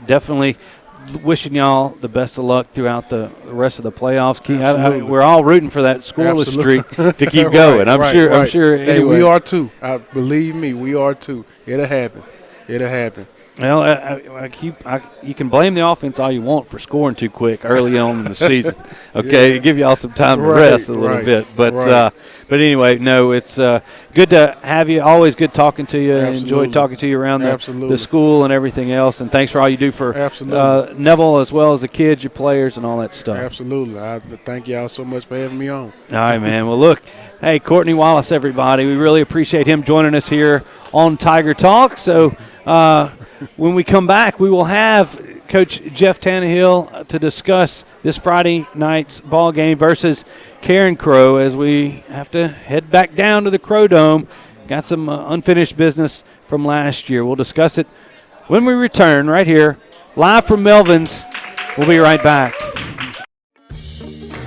definitely wishing y'all the best of luck throughout the rest of the playoffs. We're all rooting for that scoreless streak to keep going. I'm sure. Hey, anyway. We are too. Believe me, we are too. It'll happen. Well, you can blame the offense all you want for scoring too quick early on in the season. Okay, give y'all some time to rest a little bit. But anyway, no, it's good to have you. Always good talking to you. Enjoyed talking to you around the school and everything else. And thanks for all you do for Neville as well as the kids, your players, and all that stuff. Absolutely. I thank y'all so much for having me on. All right, man. Well, look, hey, Courtney Wallace, everybody. We really appreciate him joining us here on Tiger Talk. So when we come back, we will have Coach Jeff Tannehill to discuss this Friday night's ball game versus Carencro as we have to head back down to the Crow Dome. Got some unfinished business from last year. We'll discuss it when we return right here, live from Melvin's. We'll be right back.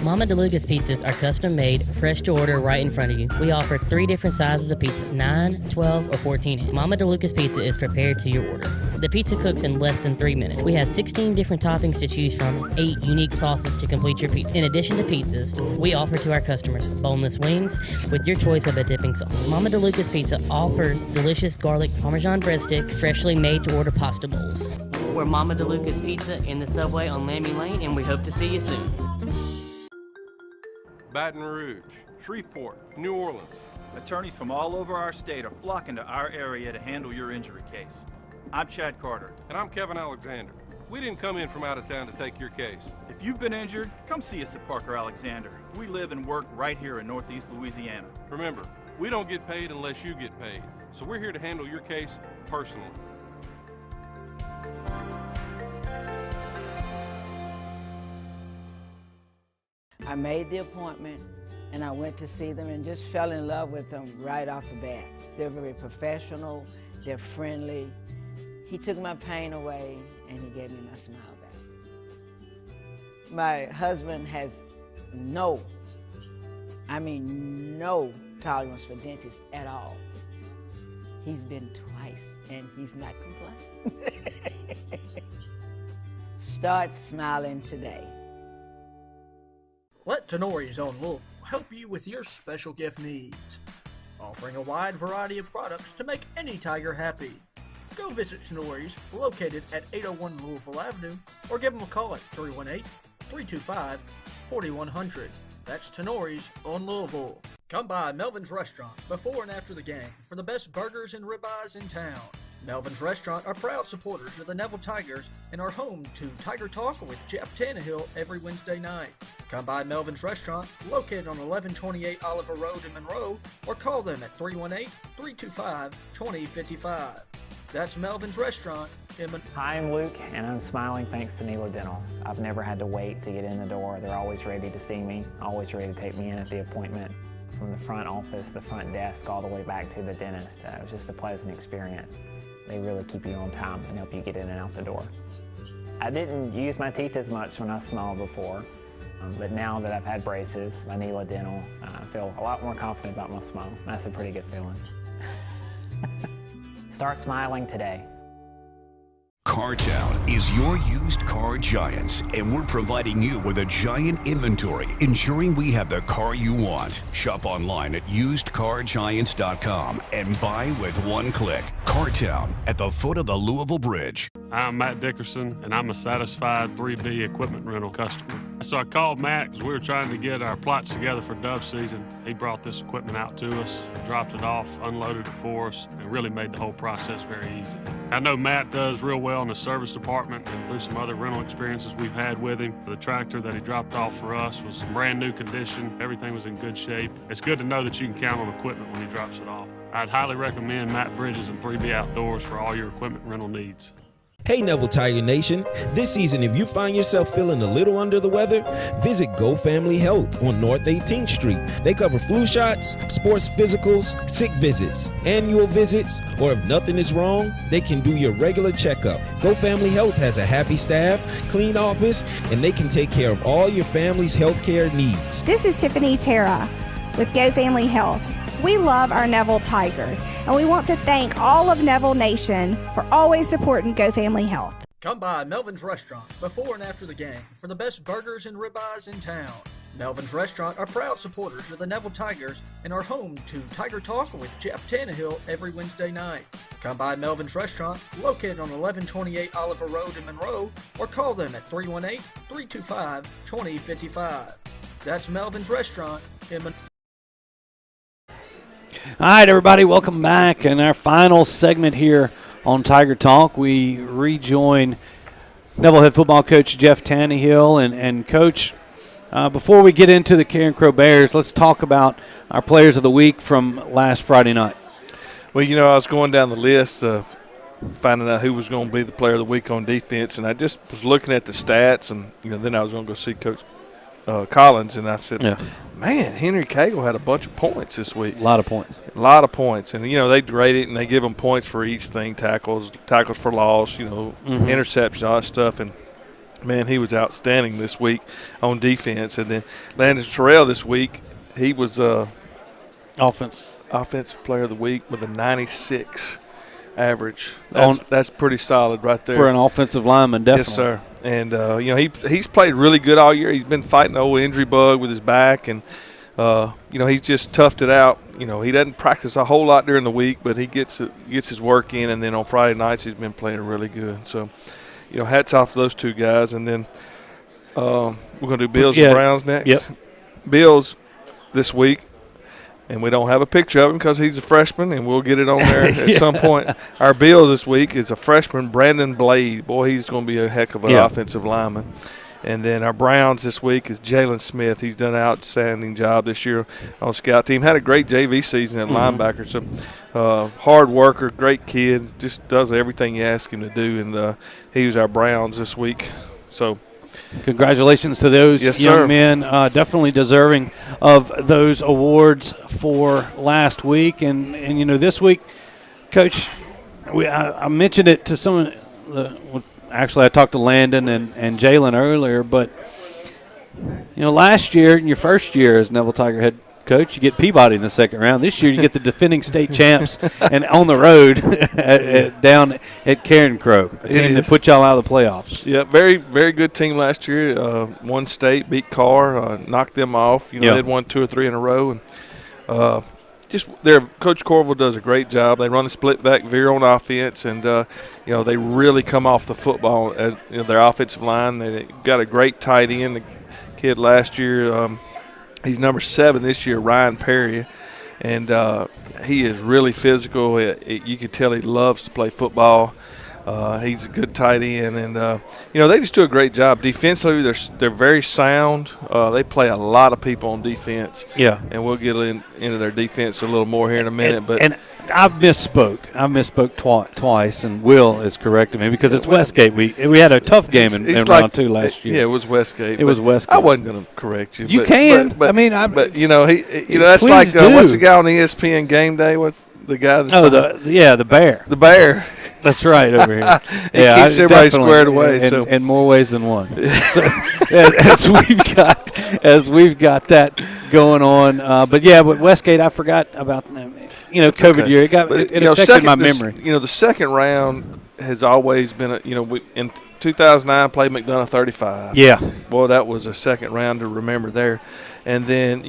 Mama DeLuca's pizzas are custom made, fresh to order right in front of you. We offer 3 different sizes of pizza, 9, 12, or 14 inch. Mama DeLuca's pizza is prepared to your order. The pizza cooks in less than 3 minutes. We have 16 different toppings to choose from, 8 unique sauces to complete your pizza. In addition to pizzas, we offer to our customers boneless wings with your choice of a dipping sauce. Mama DeLuca's Pizza offers delicious garlic Parmesan breadstick, freshly made to order pasta bowls. We're Mama DeLuca's Pizza in the Subway on Lammy Lane, and we hope to see you soon. Baton Rouge, Shreveport, New Orleans. Attorneys from all over our state are flocking to our area to handle your injury case. I'm Chad Carter. And I'm Kevin Alexander. We didn't come in from out of town to take your case. If you've been injured, come see us at Parker Alexander. We live and work right here in Northeast Louisiana. Remember, we don't get paid unless you get paid. So we're here to handle your case personally. I made the appointment and I went to see them and just fell in love with them right off the bat. They're very professional, they're friendly. He took my pain away and he gave me my smile back. My husband has no tolerance for dentists at all. He's been twice and he's not complaining. Start smiling today. Let Tannehill on Louisville help you with your special gift needs, offering a wide variety of products to make any Tiger happy. Go visit Tannehill, located at 801 Louisville Avenue, or give them a call at 318-325-4100. That's Tannehill on Louisville. Come by Melvyn's Restaurant before and after the game for the best burgers and ribeyes in town. Melvyn's Restaurant are proud supporters of the Neville Tigers and are home to Tiger Talk with Jeff Tannehill every Wednesday night. Come by Melvyn's Restaurant, located on 1128 Oliver Road in Monroe, or call them at 318-325-2055. That's Melvyn's Restaurant in Monroe. Hi, I'm Luke, and I'm smiling thanks to Neela Dental. I've never had to wait to get in the door. They're always ready to see me, always ready to take me in at the appointment. From the front office, the front desk, all the way back to the dentist. It was just a pleasant experience. They really keep you on time and help you get in and out the door. I didn't use my teeth as much when I smiled before, but now that I've had braces, my Neela Dental, I feel a lot more confident about my smile. That's a pretty good feeling. Start smiling today. CarTown is your used car giants, and we're providing you with a giant inventory, ensuring we have the car you want. Shop online at usedcargiants.com and buy with one click. CarTown at the foot of the Louisville Bridge. I'm Matt Dickerson, and I'm a satisfied 3B equipment rental customer. So I called Matt because we were trying to get our plots together for dove season. He brought this equipment out to us, dropped it off, unloaded it for us, and really made the whole process very easy. I know Matt does real well in the service department, and through some other rental experiences we've had with him. The tractor that he dropped off for us was in brand new condition. Everything was in good shape. It's good to know that you can count on equipment when he drops it off. I'd highly recommend Matt Bridges and 3B Outdoors for all your equipment rental needs. Hey Neville Tiger Nation, this season if you find yourself feeling a little under the weather, visit Go Family Health on North 18th Street. They cover flu shots, sports physicals, sick visits, annual visits, or if nothing is wrong, they can do your regular checkup. Go Family Health has a happy staff, clean office, and they can take care of all your family's health care needs. This is Tiffany Terra with Go Family Health. We love our Neville Tigers, and we want to thank all of Neville Nation for always supporting Go Family Health. Come by Melvyn's Restaurant before and after the game for the best burgers and ribeyes in town. Melvyn's Restaurant are proud supporters of the Neville Tigers and are home to Tiger Talk with Jeff Tannehill every Wednesday night. Come by Melvyn's Restaurant, located on 1128 Oliver Road in Monroe, or call them at 318-325-2055. That's Melvyn's Restaurant in Monroe. All right, everybody, welcome back. In our final segment here on Tiger Talk, we rejoin Neville head football coach Jeff Tannehill. And Coach, before we get into the Carencro Bears, let's talk about our players of the week from last Friday night. Well, you know, I was going down the list, finding out who was going to be the player of the week on defense, and I just was looking at the stats, and then I was going to go see Coach Collins, and I said, man, Henry Cagle had a bunch of points this week. A lot of points. And, they grade it, and they give them points for each thing, tackles for loss, interceptions, all that stuff. And Man, he was outstanding this week on defense. And then Landon Sorrell this week, he was offensive player of the week with a 96 average. That's pretty solid right there. For an offensive lineman, definitely. Yes, sir. And, he's played really good all year. He's been fighting the old injury bug with his back. And, he's just toughed it out. He doesn't practice a whole lot during the week, but he gets his work in. And then on Friday nights, he's been playing really good. So, hats off to those two guys. And then we're going to do Bills and Browns next. Yep. Bills this week, and we don't have a picture of him because he's a freshman, and we'll get it on there at some point. Our Bills this week is a freshman, Brandon Blade. Boy, he's going to be a heck of an offensive lineman. And then our Browns this week is Jaylon Smith. He's done an outstanding job this year on scout team. Had a great JV season at linebacker. So hard worker, great kid, just does everything you ask him to do. And he was our Browns this week. So congratulations to those young men. Definitely deserving of those awards for last week. And this week, Coach, I mentioned it to some of actually, I talked to Landon and Jaylon earlier, but, last year, in your first year as Neville Tiger head coach, you get Peabody in the second round. This year, you get the defending state champs and on the road down at Carencro, a team that put y'all out of the playoffs. Yeah, very, very good team last year. Won state, beat Carr, knocked them off. They'd won 2 or 3 in a row. And Coach Corville does a great job. They run the split back veer on offense, and they really come off the football as their offensive line. They got a great tight end. The kid last year, he's number 7 this year, Ryan Perry, and he is really physical. You can tell he loves to play football. He's a good tight end, and they just do a great job defensively. They're very sound. They play a lot of people on defense. Yeah, and we'll get into their defense a little more here in a minute. And I misspoke twice, and Will is correcting me because it's Westgate. We had a tough game in round 2 last year. Yeah, it was Westgate. It was Westgate. I wasn't going to correct you. You can. But that's like what's the guy on ESPN Game Day? What's the guy? The Bear. The Bear. That's right over here. It keeps everybody squared away. In more ways than one. So, as we've got that going on, but Westgate, I forgot about COVID year. It affected my memory. The second round has always been in 2009 played McDonough 35. Yeah, boy, that was a second round to remember there. And then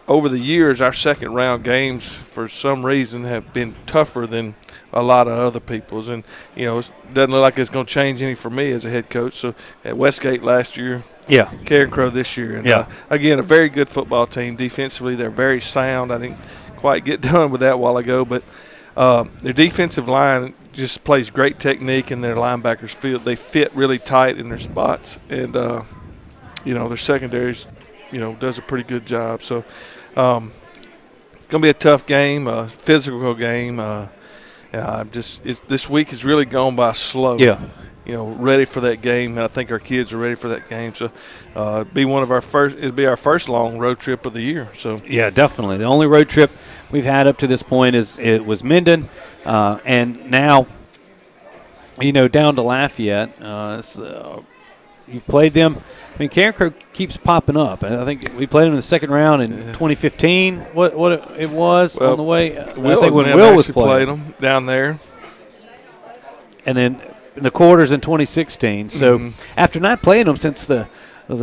over the years, our second round games for some reason have been tougher than a lot of other people's, and it doesn't look like it's going to change any for me as a head coach. So at Westgate last year, Carencro this year, and again, a very good football team. Defensively, they're very sound. I didn't quite get done with that a while ago, but their defensive line just plays great technique, and their linebackers fit really tight in their spots, and their secondaries does a pretty good job. So it's going to be a tough game, a physical game. This week has really gone by slow. Yeah. Ready for that game. I think our kids are ready for that game. So it'll be our first long road trip of the year. So yeah, definitely. The only road trip we've had up to this point was Minden, and now down to Lafayette. You played them. I mean, Carencro keeps popping up. I think we played them in the second round in 2015. What it was on the way. I think when Will was playing them down there, and then in the quarters in 2016. So after not playing them since the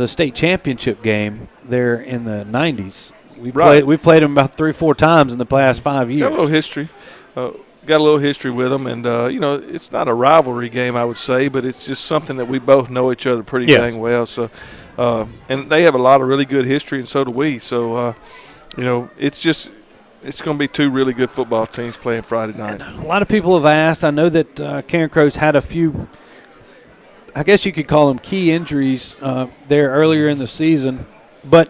state championship game there in the 90s, we played them about 3-4 times in the past 5 years. Got a little history with them, and it's not a rivalry game, I would say, but it's just something that we both know each other pretty dang well. So, and they have a lot of really good history, and so do we. So, it's going to be 2 really good football teams playing Friday night. And a lot of people have asked. I know that Carencro's had a few, I guess you could call them key injuries there earlier in the season, but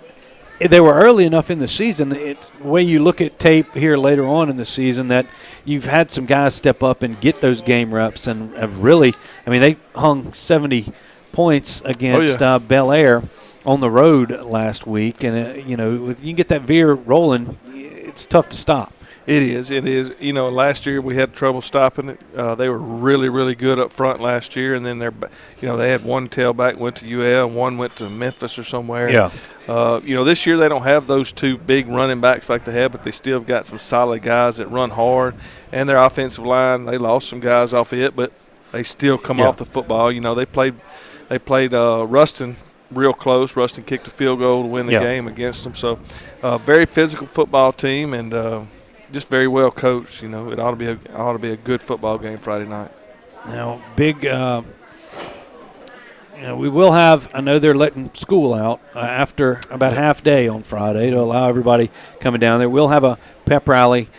they were early enough in the season. The way you look at tape here later on in the season, that you've had some guys step up and get those game reps and have really, they hung 70 points against Bel Air on the road last week. And, if you can get that veer rolling, it's tough to stop. It is. You know, last year we had trouble stopping it. They were really, really good up front last year, and then they had one tailback went to UL, and one went to Memphis or somewhere. Yeah. You know, this year they don't have those two big running backs like they have, but they still have got some solid guys that run hard. And their offensive line, they lost some guys off it, but they still come off the football. You know, they played Ruston real close. Ruston kicked a field goal to win the game against them. So, very physical football team, and just very well coached. You know, it ought to be a good football game Friday night. Now, big. We will have. I know they're letting school out after about half day on Friday to allow everybody coming down there. We'll have a pep rally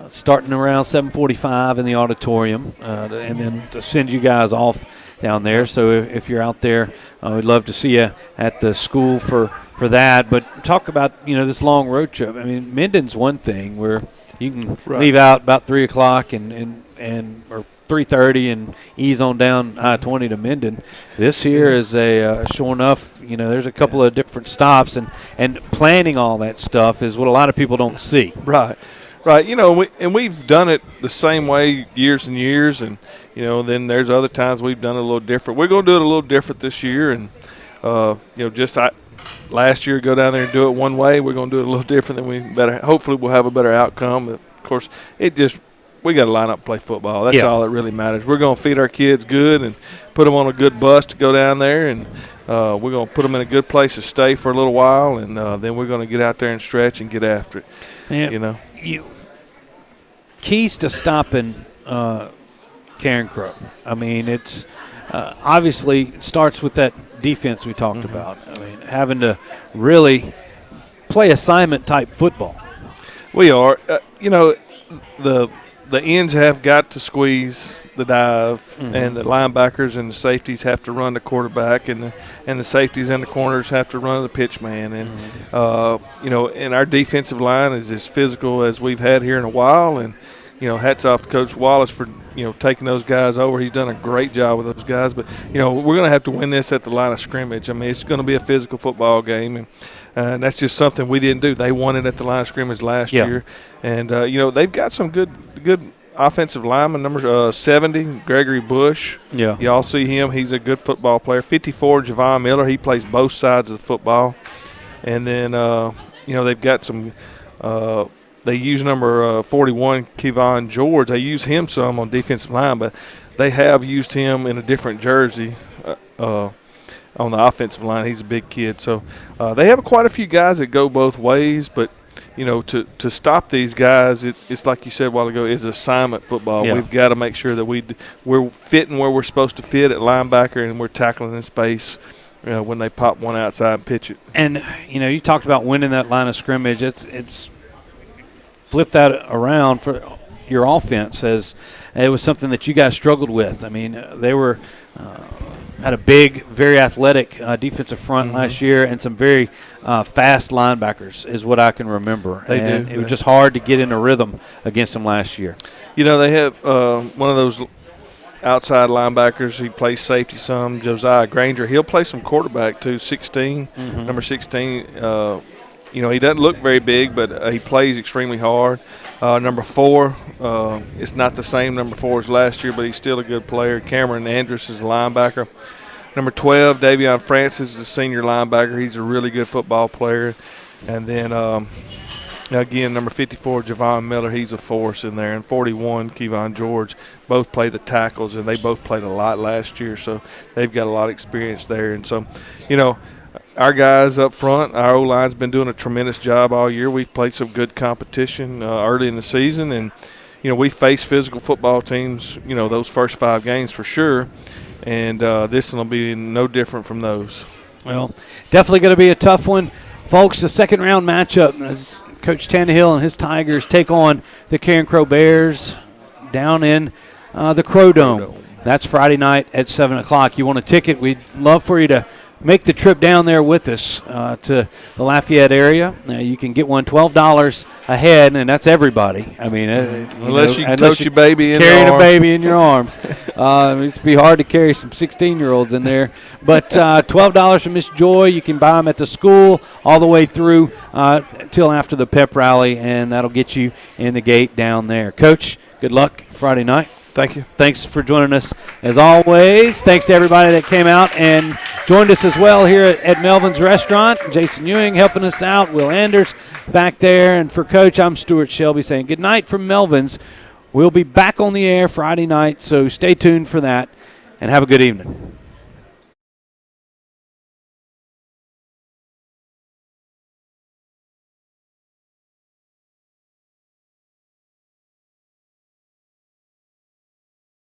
starting around 7:45 in the auditorium, and then to send you guys off down there. So if you're out there, we'd love to see you at the school for that. But talk about this long road trip. I mean, Minden's one thing where you can leave out about 3:00 or 3:30 and ease on down I-20 to Minden. This here is sure enough, there's a couple of different stops, and planning all that stuff is what a lot of people don't see. Right. We've done it the same way years and years, and then there's other times we've done it a little different. We're going to do it a little different this year, and last year go down there and do it one way. We're going to do it a little different than hopefully we'll have a better outcome. But of course, we got to line up and play football. That's all that really matters. We're going to feed our kids good and put them on a good bus to go down there, and we're going to put them in a good place to stay for a little while, and then we're going to get out there and stretch and get after it. Keys to stopping Carencro. I mean, it's obviously starts with that defense we talked about. I mean, having to really play assignment-type football. We are. The ends have got to squeeze the dive, and the linebackers and the safeties have to run the quarterback, and the safeties and the corners have to run the pitch man. And and our defensive line is as physical as we've had here in a while. And hats off to Coach Wallace for taking those guys over. He's done a great job with those guys. But we're going to have to win this at the line of scrimmage. I mean, it's going to be a physical football game, and that's just something we didn't do. They won it at the line of scrimmage last year, and they've got some good offensive lineman. Number 70, Gregory Bush. Yeah, y'all see him. He's a good football player. 54, Javon Miller. He plays both sides of the football. And then they've got some. They use number 41, Kevon George. They use him some on defensive line, but they have used him in a different jersey on the offensive line. He's a big kid. So they have quite a few guys that go both ways, but to stop these guys, it's like you said a while ago, is assignment football. Yeah. We've got to make sure that we're fitting where we're supposed to fit at linebacker, and we're tackling in space when they pop one outside and pitch it. And, you talked about winning that line of scrimmage. It's flip that around for your offense, as it was something that you guys struggled with. I mean, they were had a big, very athletic defensive front last year, and some very fast linebackers is what I can remember. It was just hard to get in a rhythm against them last year. They have one of those outside linebackers. He plays safety some, Josiah Granger. He'll play some quarterback too, 16, number 16. He doesn't look very big, but he plays extremely hard. Number 4, it's not the same number 4 as last year, but he's still a good player. Cameron Andrus is a linebacker. Number 12, Davion Francis is a senior linebacker. He's a really good football player. And then, again, number 54, Javon Miller, he's a force in there. And 41, Kevon George, both play the tackles, and they both played a lot last year, so they've got a lot of experience there. And so, our guys up front, our O-line's been doing a tremendous job all year. We've played some good competition early in the season, and, we face physical football teams, those first 5 games for sure, and this one will be no different from those. Well, definitely going to be a tough one. Folks, the second-round matchup as Coach Tannehill and his Tigers take on the Carencro Bears down in the Crow Dome. That's Friday night at 7 o'clock. You want a ticket? We'd love for you to make the trip down there with us to the Lafayette area. You can get one $12 a head, and that's everybody. I mean, unless you tote your baby in carrying a baby in your arms. It'd be hard to carry some 16-year-olds in there. But $12 from Miss Joy. You can buy them at the school all the way through till after the pep rally, and that'll get you in the gate down there. Coach, good luck Friday night. Thank you. Thanks for joining us as always. Thanks to everybody that came out and joined us as well here at Melvin's Restaurant. Jason Ewing helping us out. Will Anders back there. And for Coach, I'm Stewart Shelby saying good night from Melvin's. We'll be back on the air Friday night, so stay tuned for that and have a good evening.